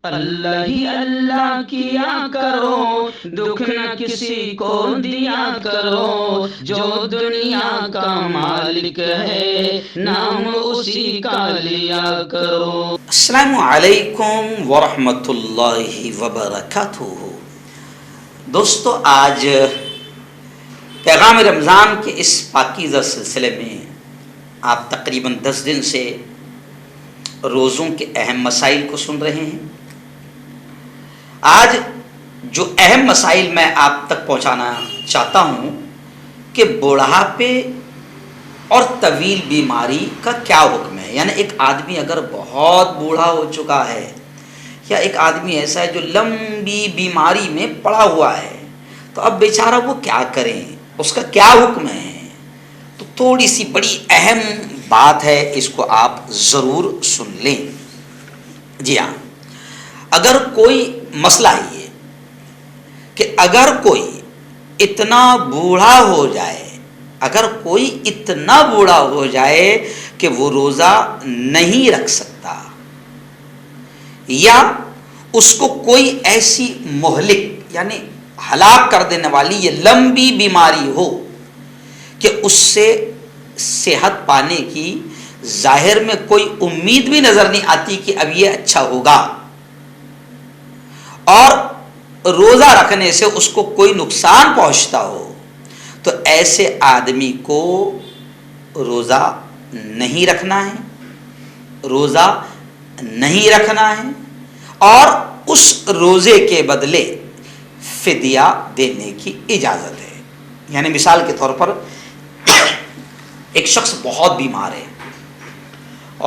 اللہ ہی اللہ کیا کرو، دکھ نہ کسی کو دیا کرو، جو دنیا کا مالک ہے نام اسی کا لیا کرو۔ السلام علیکم ورحمۃ اللہ وبرکاتہ۔ دوستو، آج پیغام رمضان کے اس پاکیزہ سلسلے میں آپ تقریباً 10 دن سے روزوں کے اہم مسائل کو سن رہے ہیں۔ آج جو اہم مسائل میں آپ تک پہنچانا چاہتا ہوں کہ بڑھاپے اور طویل بیماری کا کیا حکم ہے۔ یعنی ایک آدمی اگر بہت بوڑھا ہو چکا ہے یا ایک آدمی ایسا ہے جو لمبی بیماری میں پڑا ہوا ہے، تو اب بیچارہ وہ کیا کریں، اس کا کیا حکم ہے۔ تو تھوڑی سی بڑی اہم بات ہے، اس کو آپ ضرور سن لیں۔ جی ہاں، اگر کوئی مسئلہ یہ کہ اگر کوئی اتنا بوڑھا ہو جائے، اگر کوئی اتنا بوڑھا ہو جائے کہ وہ روزہ نہیں رکھ سکتا، یا اس کو کوئی ایسی مہلک یعنی ہلاک کر دینے والی یہ لمبی بیماری ہو کہ اس سے صحت پانے کی ظاہر میں کوئی امید بھی نظر نہیں آتی کہ اب یہ اچھا ہوگا، اور روزہ رکھنے سے اس کو کوئی نقصان پہنچتا ہو، تو ایسے آدمی کو روزہ نہیں رکھنا ہے، روزہ نہیں رکھنا ہے، اور اس روزے کے بدلے فدیہ دینے کی اجازت ہے۔ یعنی مثال کے طور پر ایک شخص بہت بیمار ہے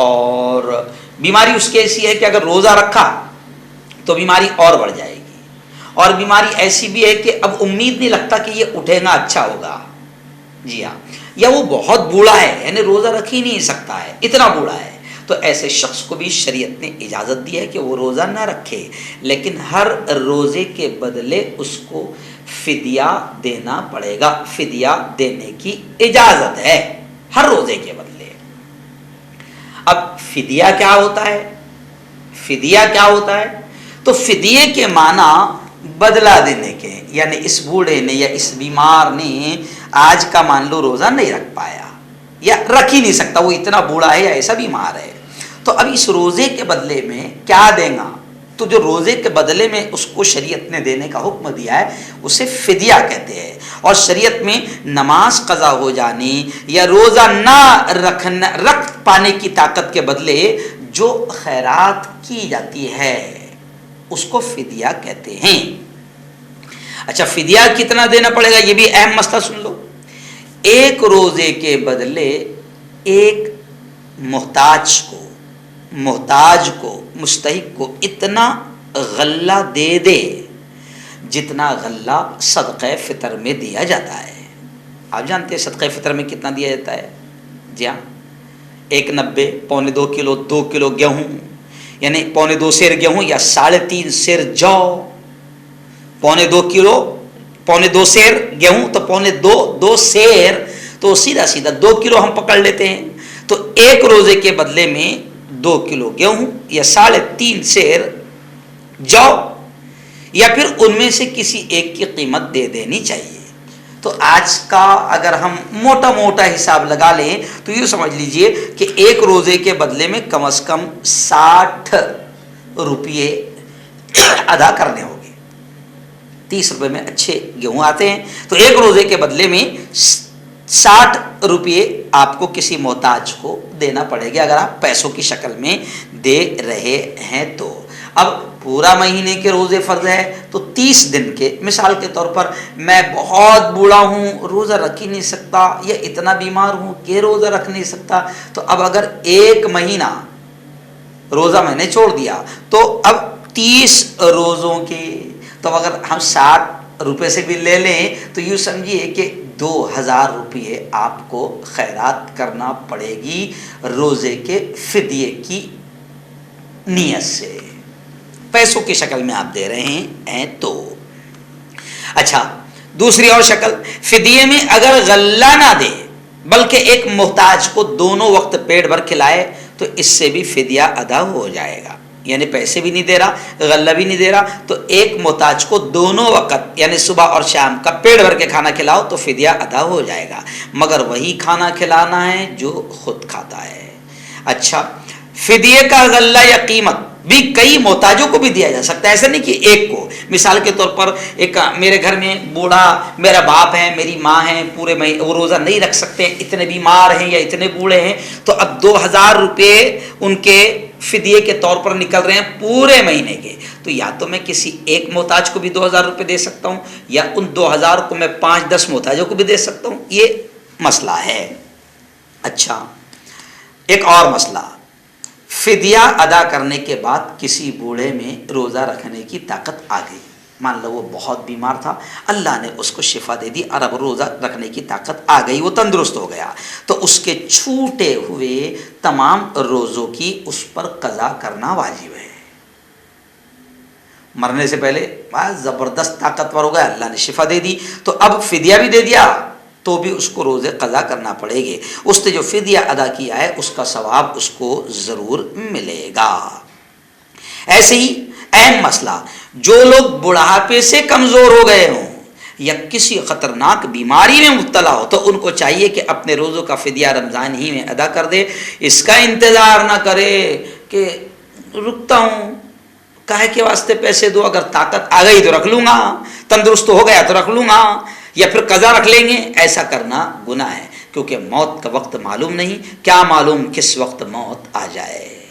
اور بیماری اس کی ایسی ہے کہ اگر روزہ رکھا تو بیماری اور بڑھ جائے گی، اور بیماری ایسی بھی ہے کہ اب امید نہیں لگتا کہ یہ اٹھے گا اچھا ہوگا۔ جی ہاں، یا وہ بہت بوڑھا ہے، یعنی روزہ رکھ ہی نہیں سکتا ہے، اتنا بوڑھا ہے، تو ایسے شخص کو بھی شریعت نے اجازت دی ہے کہ وہ روزہ نہ رکھے، لیکن ہر روزے کے بدلے اس کو فدیہ دینا پڑے گا، فدیہ دینے کی اجازت ہے ہر روزے کے بدلے۔ اب فدیہ کیا ہوتا ہے؟ فدیہ کیا ہوتا ہے؟ تو فدیے کے معنی بدلہ دینے کے، یعنی اس بوڑھے نے یا اس بیمار نے آج کا مان لو روزہ نہیں رکھ پایا یا رکھ ہی نہیں سکتا، وہ اتنا بوڑھا ہے یا ایسا بیمار ہے، تو اب اس روزے کے بدلے میں کیا دے گا؟ تو جو روزے کے بدلے میں اس کو شریعت نے دینے کا حکم دیا ہے اسے فدیہ کہتے ہیں۔ اور شریعت میں نماز قضا ہو جانے یا روزہ نہ رکھ پانے کی طاقت کے بدلے جو خیرات کی جاتی ہے اس کو فدیہ کہتے ہیں۔ اچھا، فدیہ کتنا دینا پڑے گا یہ بھی اہم مسئلہ سن لو۔ ایک روزے کے بدلے ایک محتاج کو مستحق کو اتنا غلہ دے دے جتنا غلہ صدقہ فطر میں دیا جاتا ہے۔ آپ جانتے ہیں صدقہ فطر میں کتنا دیا جاتا ہے؟ جی ہاں، 1.90، 2.25 کلو، 2 کلو گیہوں، یعنی 2.25 سیر گیہوں یا 3.5 سیر جو، 2.25 کلو، 2.25 سیر گیہوں تو 2.25 سیر، تو سیدھا 2 کلو ہم پکڑ لیتے ہیں، تو ایک روزے کے بدلے میں 2 کلو گیہوں یا 3.5 سیر جو، یا پھر ان میں سے کسی ایک کی قیمت دے دینی چاہیے۔ تو آج کا اگر ہم موٹا حساب لگا لیں تو یہ سمجھ لیجئے کہ ایک روزے کے بدلے میں کم از کم 60 روپیے ادا کرنے ہوں گے۔ 30 روپے میں اچھے گیہوں آتے ہیں، تو ایک روزے کے بدلے میں 60 روپیے آپ کو کسی محتاج کو دینا پڑے گا اگر آپ پیسوں کی شکل میں دے رہے ہیں تو۔ اب پورا مہینے کے روزے فرض ہے تو 30 دن کے، مثال کے طور پر میں بہت بوڑھا ہوں، روزہ رکھ ہی نہیں سکتا، یا اتنا بیمار ہوں کہ روزہ رکھ نہیں سکتا، تو اب اگر ایک مہینہ روزہ میں نے چھوڑ دیا تو اب 30 روزوں کے، تو اگر ہم 60 روپے سے بھی لے لیں تو یوں سمجھیے کہ 2000 روپے آپ کو خیرات کرنا پڑے گی روزے کے فدیے کی نیت سے، پیسوں کی شکل میں آپ دے رہے ہیں تو۔ اچھا، دوسری اور شکل، فدیے میں اگر غلہ نہ دے بلکہ ایک محتاج کو دونوں وقت پیٹ بھر کھلائے تو اس سے بھی فدیہ ادا ہو جائے گا۔ یعنی پیسے بھی نہیں دے رہا، غلہ بھی نہیں دے رہا، تو ایک محتاج کو دونوں وقت یعنی صبح اور شام کا پیٹ بھر کے کھانا کھلاؤ تو فدیہ ادا ہو جائے گا، مگر وہی کھانا کھلانا ہے جو خود کھاتا ہے۔ اچھا، فدیے کا غلہ یا قیمت بھی کئی محتاجوں کو بھی دیا جا سکتا ہے، ایسا نہیں کہ ایک کو۔ مثال کے طور پر ایک میرے گھر میں بوڑھا میرا باپ ہے، میری ماں ہے، پورے وہ روزہ نہیں رکھ سکتے، اتنے بیمار ہیں یا اتنے بوڑھے ہیں، تو اب 2000 روپے ان کے فدیے کے طور پر نکل رہے ہیں پورے مہینے کے، تو یا تو میں کسی ایک محتاج کو بھی 2000 روپے دے سکتا ہوں، یا ان 2000 کو میں 5-10 محتاجوں کو بھی دے سکتا ہوں، یہ مسئلہ ہے۔ اچھا، ایک اور مسئلہ، فدیہ ادا کرنے کے بعد کسی بوڑھے میں روزہ رکھنے کی طاقت آ گئی، مان لو وہ بہت بیمار تھا، اللہ نے اس کو شفا دے دی اور اب روزہ رکھنے کی طاقت آ گئی، وہ تندرست ہو گیا، تو اس کے چھوٹے ہوئے تمام روزوں کی اس پر قضا کرنا واجب ہے۔ مرنے سے پہلے زبردست طاقتور ہو گیا، اللہ نے شفا دے دی، تو اب فدیہ بھی دے دیا تو بھی اس کو روزے قضا کرنا پڑے گے، اس نے جو فدیہ ادا کیا ہے اس کا ثواب اس کو ضرور ملے گا۔ ایسے ہی اہم مسئلہ، جو لوگ بڑھاپے سے کمزور ہو گئے ہوں یا کسی خطرناک بیماری میں مبتلا ہو تو ان کو چاہیے کہ اپنے روزوں کا فدیہ رمضان ہی میں ادا کر دے، اس کا انتظار نہ کرے کہ رکتا ہوں، کاہے کے واسطے پیسے دو، اگر طاقت آ گئی تو رکھ لوں گا، تندرست ہو گیا تو رکھ لوں گا، یا پھر قضا رکھ لیں گے۔ ایسا کرنا گناہ ہے، کیونکہ موت کا وقت معلوم نہیں، کیا معلوم کس وقت موت آ جائے۔